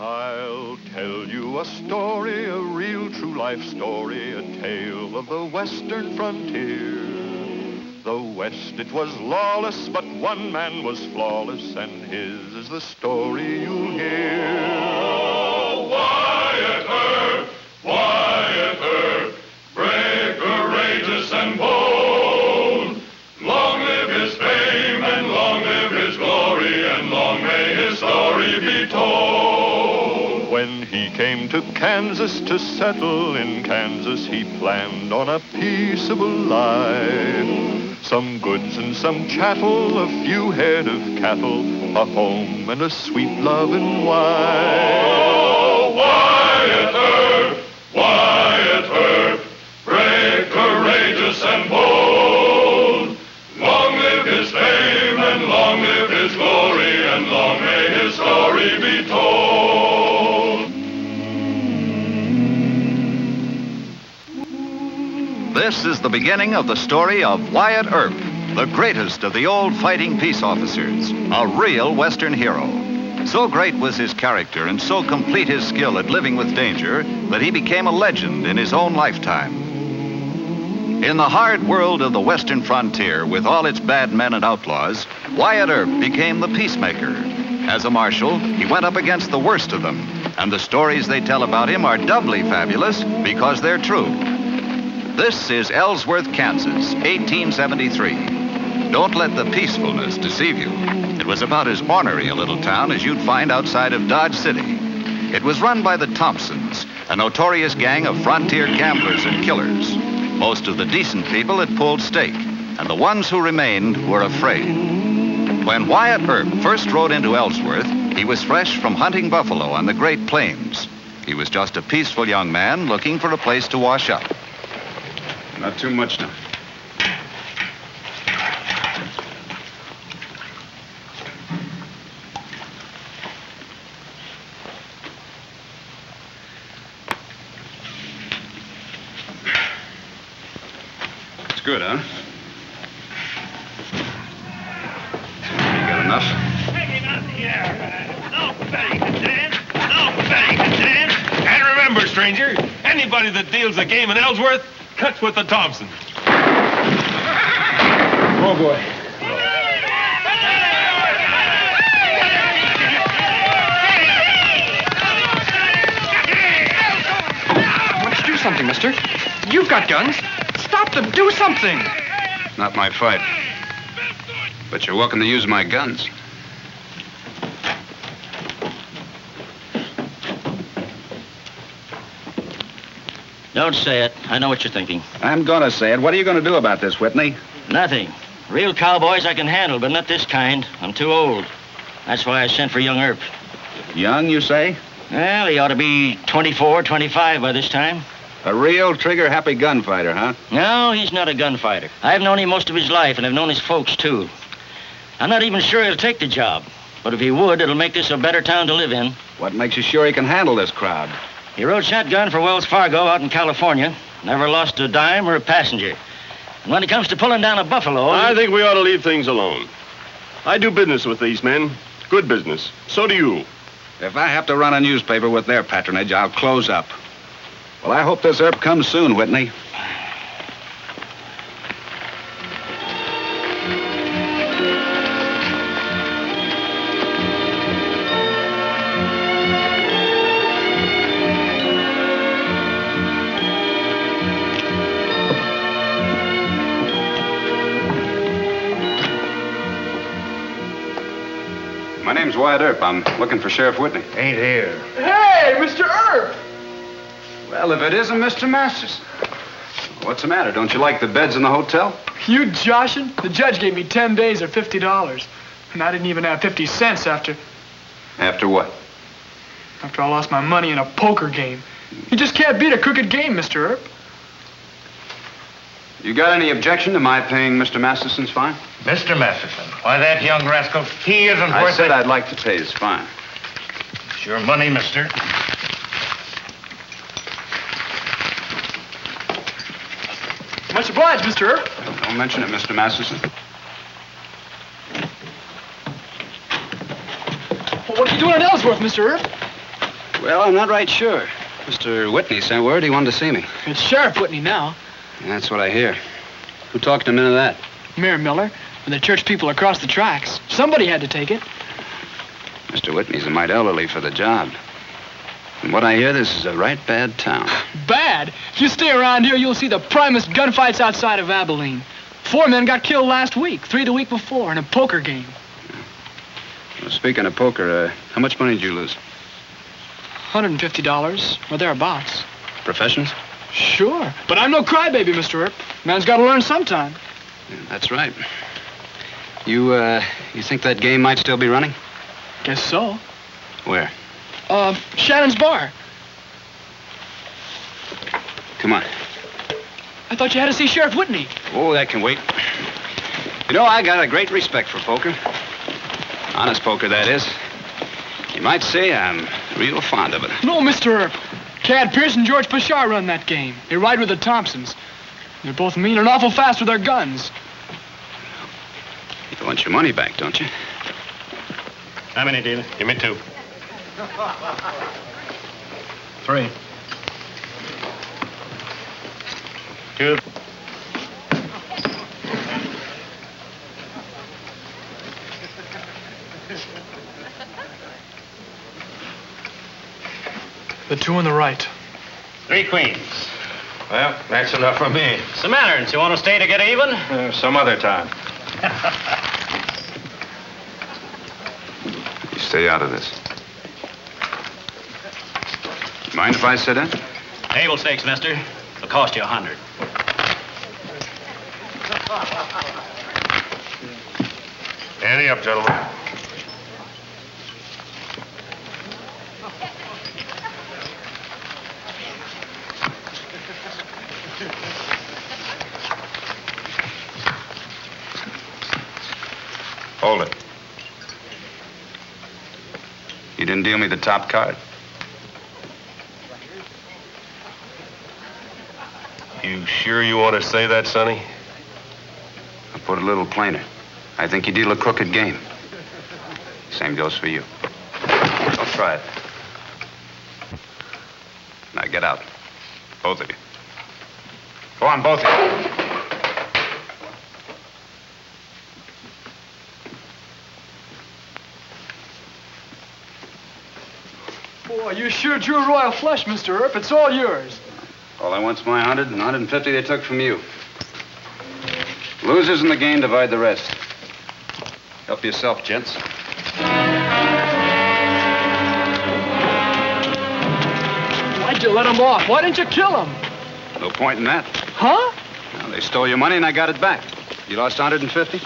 I'll tell you a story, a real true life story, a tale of the western frontier. The West, it was lawless, but one man was flawless, and his is the story you'll hear. Oh, Wyatt Earp, Wyatt Earp, brave, courageous, and bold. Long live his fame, and long live his glory, and long may his story be told. When he came to Kansas to settle in Kansas, he planned on a peaceable life. Some goods and some chattel, a few head of cattle, a home and a sweet loving wife. Oh, Wyatt Earp, Wyatt Earp, brave, courageous, and bold. Long live his fame, and long live his glory, and long may his story be told. This is the beginning of the story of Wyatt Earp, the greatest of the old fighting peace officers, a real Western hero. So great was his character and so complete his skill at living with danger that he became a legend in his own lifetime. In the hard world of the Western frontier, with all its bad men and outlaws, Wyatt Earp became the peacemaker. As a marshal, he went up against the worst of them, and the stories they tell about him are doubly fabulous because they're true. This is Ellsworth, Kansas, 1873. Don't let the peacefulness deceive you. It was about as ornery a little town as you'd find outside of Dodge City. It was run by the Thompsons, a notorious gang of frontier gamblers and killers. Most of the decent people had pulled stake, and the ones who remained were afraid. When Wyatt Earp first rode into Ellsworth, he was fresh from hunting buffalo on the Great Plains. He was just a peaceful young man looking for a place to wash up. Not too much now. It's good, huh? You got enough? Hanging on the air. Nobody can dance. Nobody can dance. And remember, stranger, anybody that deals a game in Ellsworth cuts with the Thompsons. Oh, boy. Why don't you do something, mister? You've got guns. Stop them. Do something. Not my fight. But you're welcome to use my guns. Don't say it. I know what you're thinking. I'm gonna say it. What are you gonna do about this, Whitney? Nothing. Real cowboys I can handle, but not this kind. I'm too old. That's why I sent for young Earp. Young, you say? Well, he ought to be 24, 25 by this time. A real trigger-happy gunfighter, huh? No, he's not a gunfighter. I've known him most of his life, and I've known his folks, too. I'm not even sure he'll take the job. But if he would, it'll make this a better town to live in. What makes you sure he can handle this crowd? He rode shotgun for Wells Fargo out in California. Never lost a dime or a passenger. And when it comes to pulling down a buffalo... I think we ought to leave things alone. I do business with these men. Good business. So do you. If I have to run a newspaper with their patronage, I'll close up. Well, I hope this Earp comes soon, Whitney. My name's Wyatt Earp. I'm looking for Sheriff Whitney. Ain't here. Hey, Mr. Earp! Well, if it isn't Mr. Masterson. What's the matter? Don't you like the beds in the hotel? You joshing? The judge gave me 10 days or $50. And I didn't even have 50 cents after After what? I lost my money in a poker game. You just can't beat a crooked game, Mr. Earp. You got any objection to my paying Mr. Masterson's fine? Mr. Masterson, why, that young rascal, he isn't I worth said it. I'd like to pay his fine. It's your money, mister. Much obliged, Mr. Earp. Don't mention it, Mr. Masterson. Well, what are you doing in Ellsworth, Mr. Earp? Well, I'm not right sure. Mr. Whitney sent word he wanted to see me. It's Sheriff Whitney now. That's what I hear. Who talked him into that? Mayor Miller and the church people across the tracks. Somebody had to take it. Mr. Whitney's a mite elderly for the job. From what I hear, this is a right bad town. Bad? If you stay around here, you'll see the primest gunfights outside of Abilene. 4 men got killed last week, 3 the week before, in a poker game. Well, speaking of poker, how much money did you lose? $150, or thereabouts. Professions? Sure, but I'm no crybaby, Mr. Earp. Man's got to learn sometime. Yeah, that's right. You think that game might still be running? Guess so. Where? Shannon's bar. Come on. I thought you had to see Sheriff Whitney. Oh, that can wait. You know, I got a great respect for poker. Honest poker, that is. You might say I'm real fond of it. No, Mr. Earp. Cad Pierce and George Bashar run that game. They ride with the Thompsons. They're both mean and awful fast with their guns. You want your money back, don't you? How many, dealer? Give me 2. 3. 2. The 2 on the right. 3 queens. Well, that's enough for me. What's the matter? Don't you want to stay to get even? Some other time. You stay out of this. Mind if I sit in? Table stakes, mister. It'll cost you 100. Ante up, gentlemen. Hold it. You didn't deal me the top card? You sure you want to say that, Sonny? I'll put it a little plainer. I think you deal a crooked game. Same goes for you. Don't try it. Now get out. Both of you. Go on, both of you. Boy, you sure drew royal flush, Mr. Earp. It's all yours. All I want's my 100 and 150 they took from you. Losers in the game divide the rest. Help yourself, gents. Why'd you let him off? Why didn't you kill him? No point in that. Huh? Well, they stole your money and I got it back. You lost 150?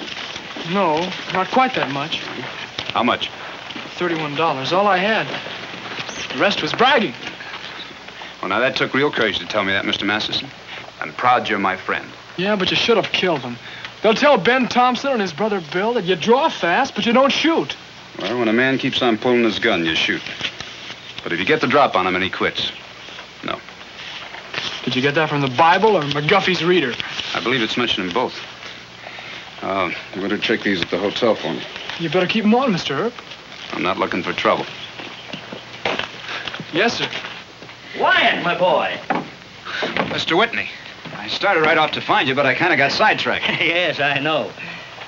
No, not quite that much. How much? $31, all I had. The rest was bragging. Well, now that took real courage to tell me that, Mr. Masterson. I'm proud you're my friend. Yeah, but you should have killed him. They'll tell Ben Thompson and his brother Bill that you draw fast, but you don't shoot. Well, when a man keeps on pulling his gun, you shoot. But if you get the drop on him and he quits, no. Did you get that from the Bible or McGuffey's Reader? I believe it's mentioned in both. You better check these at the hotel for me. You better keep them on, Mr. Earp. I'm not looking for trouble. Yes, sir. Wyatt, my boy. Mr. Whitney, I started right off to find you, but I kind of got sidetracked. Yes, I know.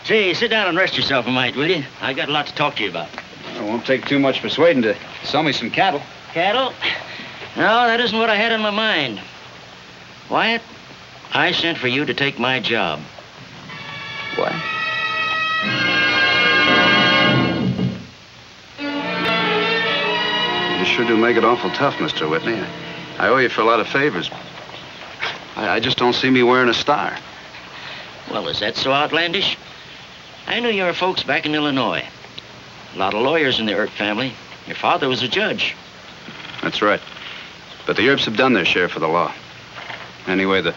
Say, sit down and rest yourself a mite, will you? I got a lot to talk to you about. It won't take too much persuading to sell me some cattle. Cattle? No, that isn't what I had on my mind. Wyatt, I sent for you to take my job. What? You sure do make it awful tough, Mr. Whitney. I owe you for a lot of favors. I just don't see me wearing a star. Well, is that so outlandish? I knew your folks back in Illinois. A lot of lawyers in the Earp family. Your father was a judge. That's right. But the Earps have done their share for the law. Anyway, the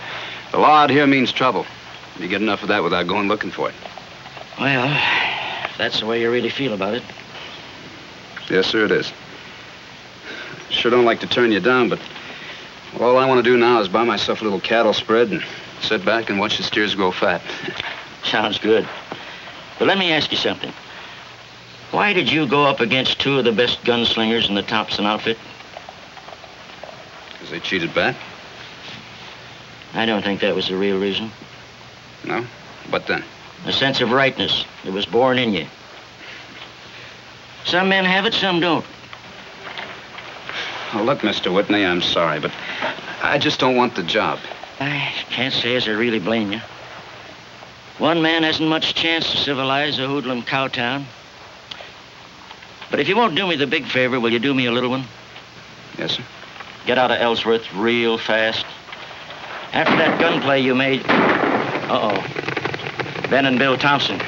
law out here means trouble. You get enough of that without going looking for it. Well, if that's the way you really feel about it. Yes, sir, it is. Sure don't like to turn you down, but all I want to do now is buy myself a little cattle spread and sit back and watch the steers grow fat. Sounds good. But let me ask you something. Why did you go up against 2 of the best gunslingers in the Thompson outfit? Because they cheated back? I don't think that was the real reason. No? What then? A sense of rightness. It was born in you. Some men have it, some don't. Oh, look, Mr. Whitney, I'm sorry, but I just don't want the job. I can't say as I really blame you. One man hasn't much chance to civilize a hoodlum cow town. But if you won't do me the big favor, will you do me a little one? Yes, sir. Get out of Ellsworth real fast. After that gunplay you made... Uh-oh. Ben and Bill Thompson.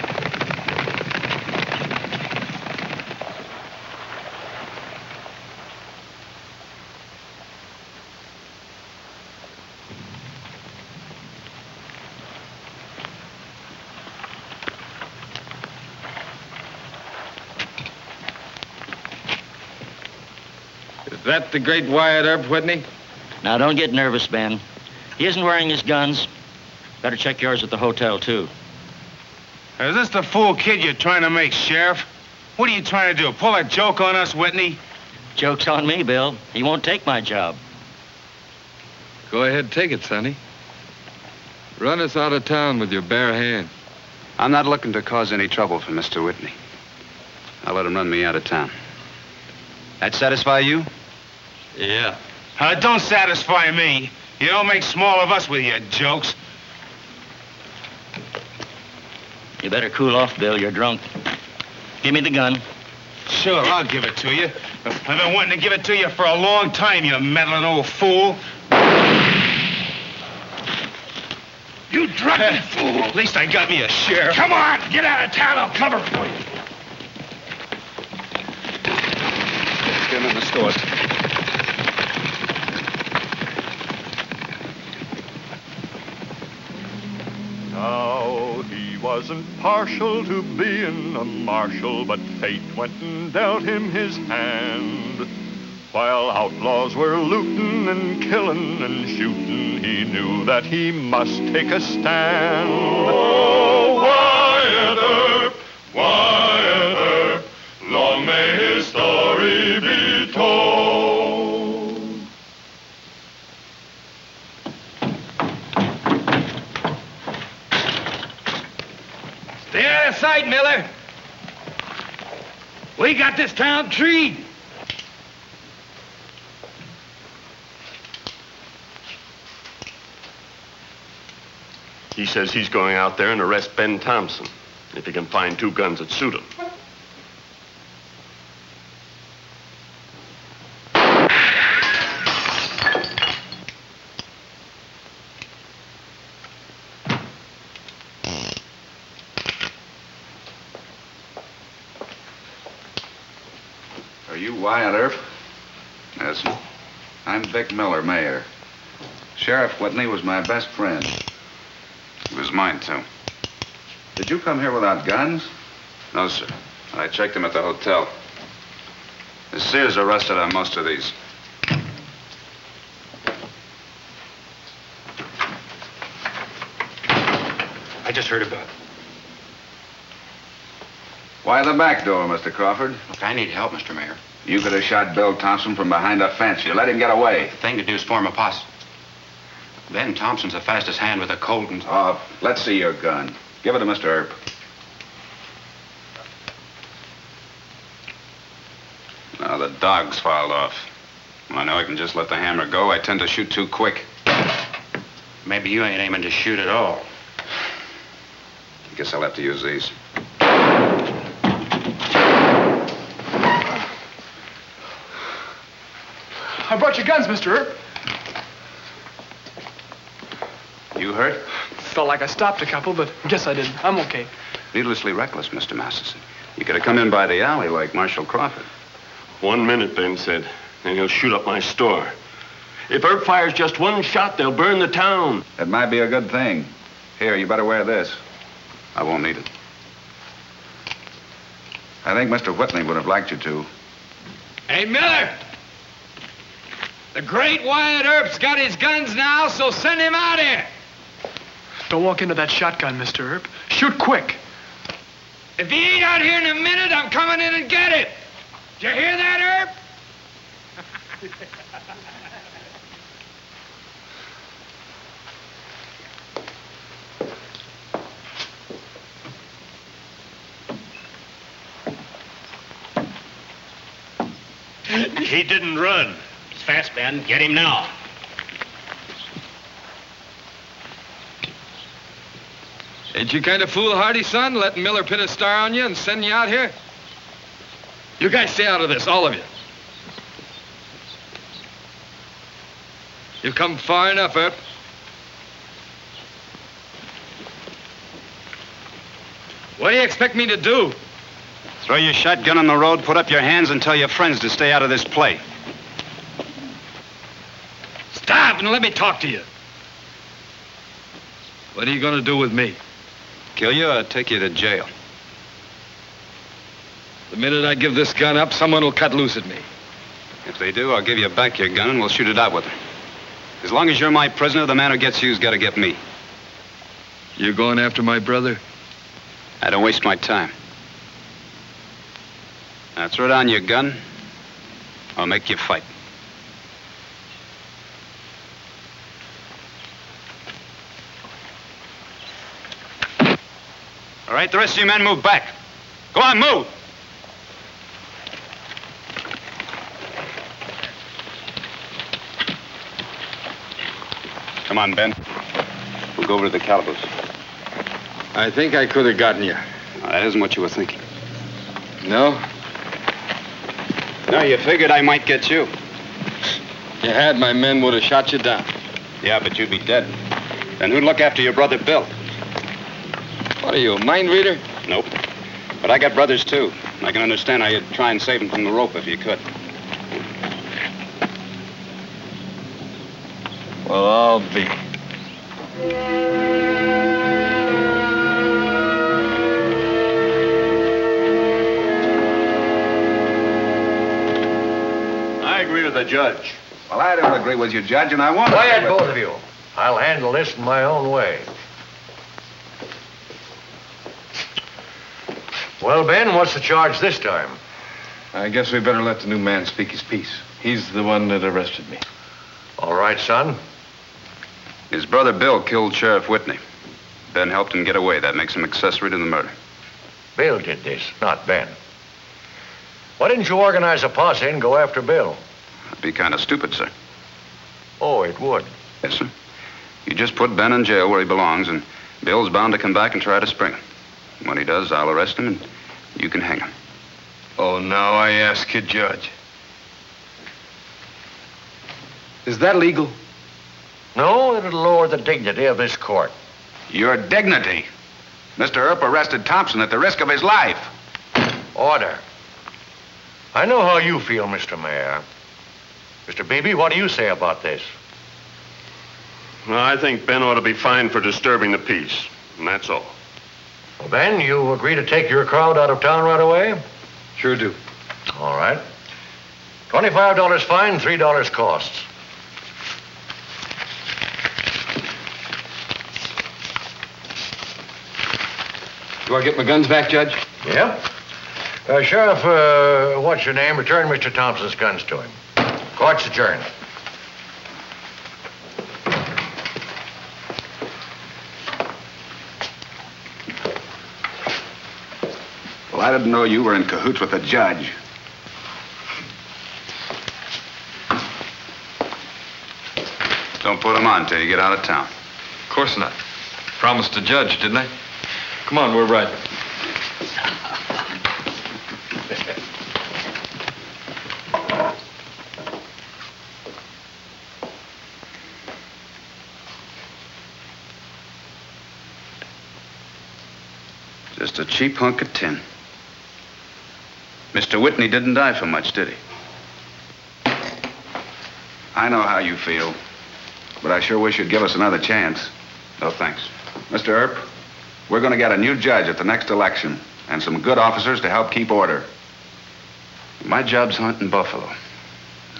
Is that the great Wyatt Earp, Whitney? Now, don't get nervous, Ben. He isn't wearing his guns. Better check yours at the hotel, too. Is this the fool kid you're trying to make, Sheriff? What are you trying to do? Pull a joke on us, Whitney? Joke's on me, Bill. He won't take my job. Go ahead, take it, Sonny. Run us out of town with your bare hands. I'm not looking to cause any trouble for Mr. Whitney. I'll let him run me out of town. That satisfy you? Yeah. Don't satisfy me. You don't make small of us with your jokes. You better cool off, Bill. You're drunk. Give me the gun. Sure, I'll give it to you. I've been wanting to give it to you for a long time, you meddling old fool. You drunken fool! At least I got me a sheriff. Come on, get out of town. I'll cover for you. Get him in the store. Now he wasn't partial to being a marshal, but fate went and dealt him his hand. While outlaws were looting and killing and shooting, he knew that he must take a stand. Oh, Wyatt Earp, long may his story be told. Stay out of sight, Miller. We got this town treed. He says he's going out there and arrest Ben Thompson, if he can find 2 guns that suit him. Are you Wyatt Earp? Yes. I'm Vic Miller, mayor. Sheriff Whitney was my best friend. He was mine, too. Did you come here without guns? No, sir. I checked them at the hotel. The Sears arrested on most of these. I just heard about it. Why the back door, Mr. Crawford? Look, I need help, Mr. Mayor. You could have shot Bill Thompson from behind a fence. You let him get away. The thing to do is form a posse. Ben Thompson's the fastest hand with a Colt and... Oh, let's see your gun. Give it to Mr. Earp. Now, the dog's filed off. Well, I know I can just let the hammer go. I tend to shoot too quick. Maybe you ain't aiming to shoot at all. I guess I'll have to use these. I brought your guns, Mr. Earp. You hurt? Felt like I stopped a couple, but guess I didn't. I'm okay. Needlessly reckless, Mr. Masterson. You could have come in by the alley like Marshal Crawford. 1 minute, Ben said, and he'll shoot up my store. If Earp fires just 1 shot, they'll burn the town. It might be a good thing. Here, you better wear this. I won't need it. I think Mr. Whitney would have liked you to. Hey, Miller! The great Wyatt Earp's got his guns now, so send him out here. Don't walk into that shotgun, Mr. Earp. Shoot quick. If he ain't out here in a minute, I'm coming in and get it. Did you hear that, Earp? He didn't run. He's fast, Ben. Get him now. Ain't you kind of foolhardy, son, letting Miller pin a star on you and sending you out here? You guys stay out of this, all of you. You've come far enough, Earp. What do you expect me to do? Throw your shotgun on the road, put up your hands, and tell your friends to stay out of this play. Stop and let me talk to you. What are you going to do with me? Kill you or take you to jail? The minute I give this gun up, someone will cut loose at me. If they do, I'll give you back your gun and we'll shoot it out with her. As long as you're my prisoner, the man who gets you's got to get me. You going after my brother? I don't waste my time. Now throw down your gun. I'll make you fight. All right, the rest of you men move back. Go on, move. Come on, Ben. We'll go over to the calaboose. I think I could have gotten you. Now, that isn't what you were thinking. No? No, you figured I might get you. You had, my men would have shot you down. Yeah, but you'd be dead. Then who'd look after your brother, Bill? What are you, a mind reader? Nope. But I got brothers, too. I can understand how you'd try and save them from the rope if you could. Well, I'll be. I agree with the judge. Well, I don't agree with you, Judge, and I want to... Quiet, both of you. I'll handle this in my own way. Well, Ben, what's the charge this time? I guess we better let the new man speak his piece. He's the one that arrested me. All right, son. His brother Bill killed Sheriff Whitney. Ben helped him get away. That makes him accessory to the murder. Bill did this, not Ben. Why didn't you organize a posse and go after Bill? That'd be kind of stupid, sir. Oh, it would. Yes, sir. You just put Ben in jail where he belongs, and Bill's bound to come back and try to spring him. When he does, I'll arrest him, and you can hang him. Oh, now I ask you, Judge. Is that legal? No, it'll lower the dignity of this court. Your dignity. Mr. Earp arrested Thompson at the risk of his life. Order. I know how you feel, Mr. Mayor. Mr. Beebe, what do you say about this? Well, I think Ben ought to be fined for disturbing the peace, and that's all. Well, Ben, you agree to take your crowd out of town right away? Sure do. All right. $25 fine, $3 costs. Do I get my guns back, Judge? Yeah. Sheriff, what's your name? Return Mr. Thompson's guns to him. Court's adjourned. Well, I didn't know you were in cahoots with the judge. Don't put him on till you get out of town. Of course not. Promised the judge, didn't I? Come on, we're riding. Just a cheap hunk of tin. Mr. Whitney didn't die for much, did he? I know how you feel, but I sure wish you'd give us another chance. No, thanks. Mr. Earp, we're going to get a new judge at the next election and some good officers to help keep order. My job's hunting buffalo.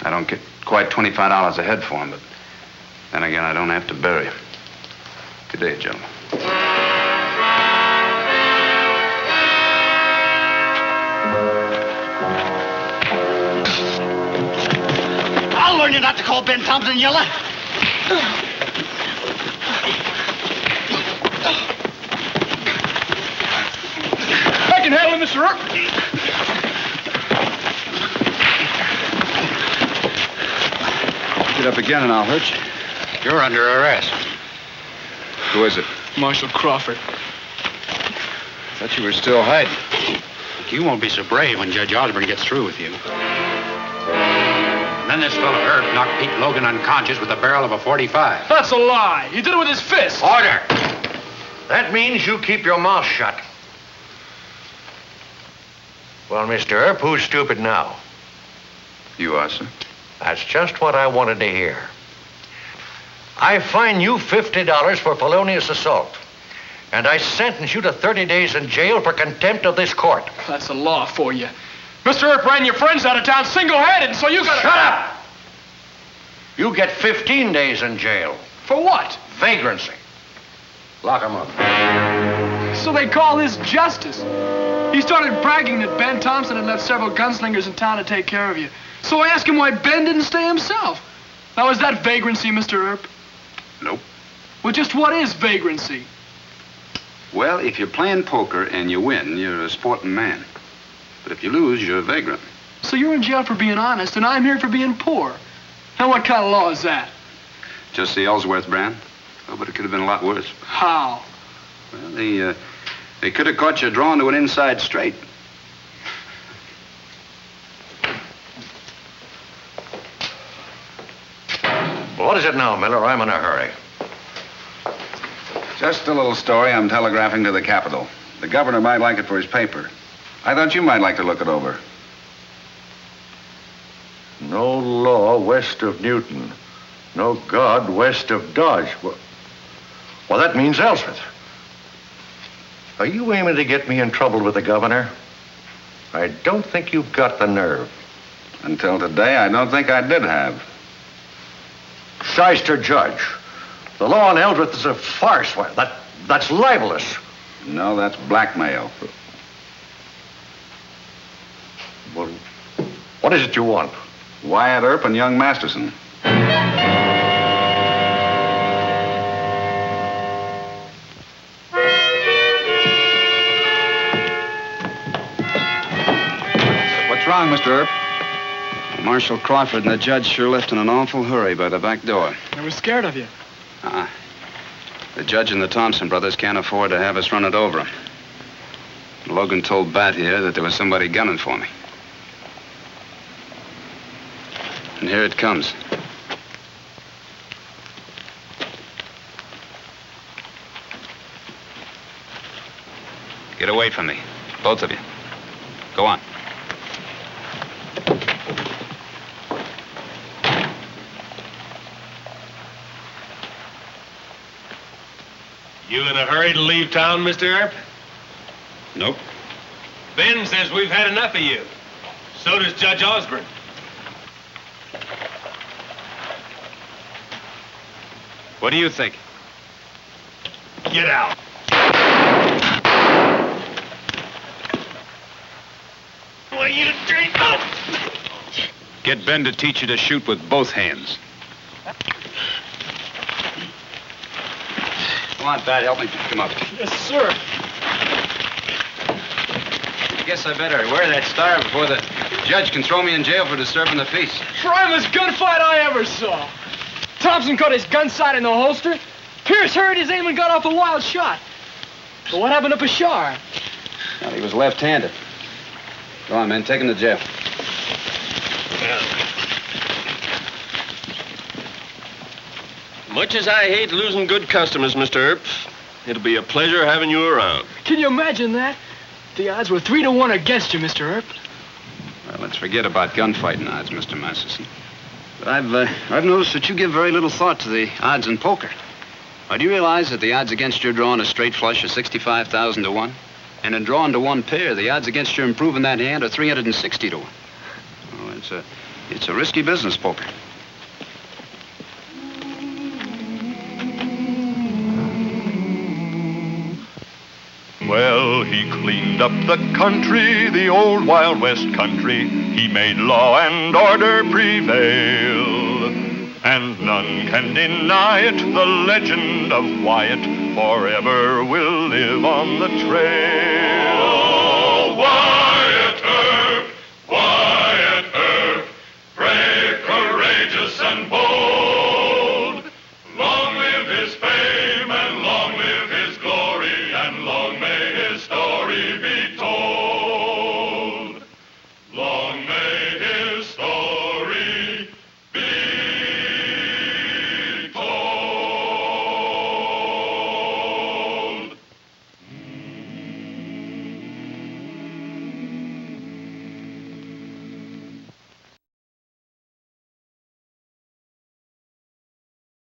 I don't get quite $25 a head for them, but then again, I don't have to bury them. Good day, gentlemen. I'll learn you not to call Ben Thompson Yeller. I can handle him, Mr. Earp. it up again and I'll hurt you. You're under arrest. Who is it? Marshal Crawford. I thought you were still hiding. You won't be so brave when Judge Osborne gets through with you. And then this fellow Earp knocked Pete Logan unconscious with the barrel of a .45. That's a lie. He did it with his fist. Order. That means you keep your mouth shut. Well, Mr. Earp, who's stupid now? You are, sir. That's just what I wanted to hear. I fine you $50 for felonious assault. And I sentence you to 30 days in jail for contempt of this court. That's the law for you. Mr. Earp ran your friends out of town single-handed, so you gotta... Shut up! You get 15 days in jail. For what? Vagrancy. Lock him up. So they call this justice. He started bragging that Ben Thompson had left several gunslingers in town to take care of you. So I asked him why Ben didn't stay himself. Now, is that vagrancy, Mr. Earp? Nope. Well, just what is vagrancy? Well, if you're playing poker and you win, you're a sporting man. But if you lose, you're a vagrant. So you're in jail for being honest, and I'm here for being poor. Now, what kind of law is that? Just the Ellsworth brand. Oh, but it could have been a lot worse. How? Well, they could have caught you drawn to an inside straight. What is it now, Miller? I'm in a hurry. Just a little story I'm telegraphing to the Capitol. The governor might like it for his paper. I thought you might like to look it over. No law west of Newton. No God west of Dodge. Well, that means Ellsworth. Are you aiming to get me in trouble with the governor? I don't think you've got the nerve. Until today, I don't think I did have. Shyster Judge. The law on Ellsworth is a farce. That's libelous. No, that's blackmail. Well, what is it you want? Wyatt Earp and young Masterson. What's wrong, Mr. Earp? Marshal Crawford and the judge sure left in an awful hurry by the back door. They were scared of you. The judge and the Thompson brothers can't afford to have us run it over them. Logan told Bat here that there was somebody gunning for me. And here it comes. Get away from me, both of you. Go on. You in a hurry to leave town, Mr. Earp? Nope. Ben says we've had enough of you. So does Judge Osborne. What do you think? Get out. What are you doing? Oh! Get Ben to teach you to shoot with both hands. Come on, Bat, help me pick him up. Yes, sir. I guess I better wear that star before the judge can throw me in jail for disturbing the peace. Primest gunfight I ever saw. Thompson caught his gun sight in the holster. Pierce heard his aim and got off a wild shot. But what happened to Bashar? Well, he was left-handed. Go on, man, take him to jail. Much as I hate losing good customers, Mr. Earp, it'll be a pleasure having you around. Can you imagine that? The odds were 3-1 against you, Mr. Earp. Well, let's forget about gunfighting odds, Mr. Masterson. But I've noticed that you give very little thought to the odds in poker. Now, do you realize that the odds against your drawing a straight flush are 65,000 to 1? And in drawing to one pair, the odds against your improving that hand are 360 to 1. Oh, it's a risky business, poker. Well, he cleaned up the country, the old Wild West country. He made law and order prevail. And none can deny it, the legend of Wyatt forever will live on the trail. Oh, Wyatt!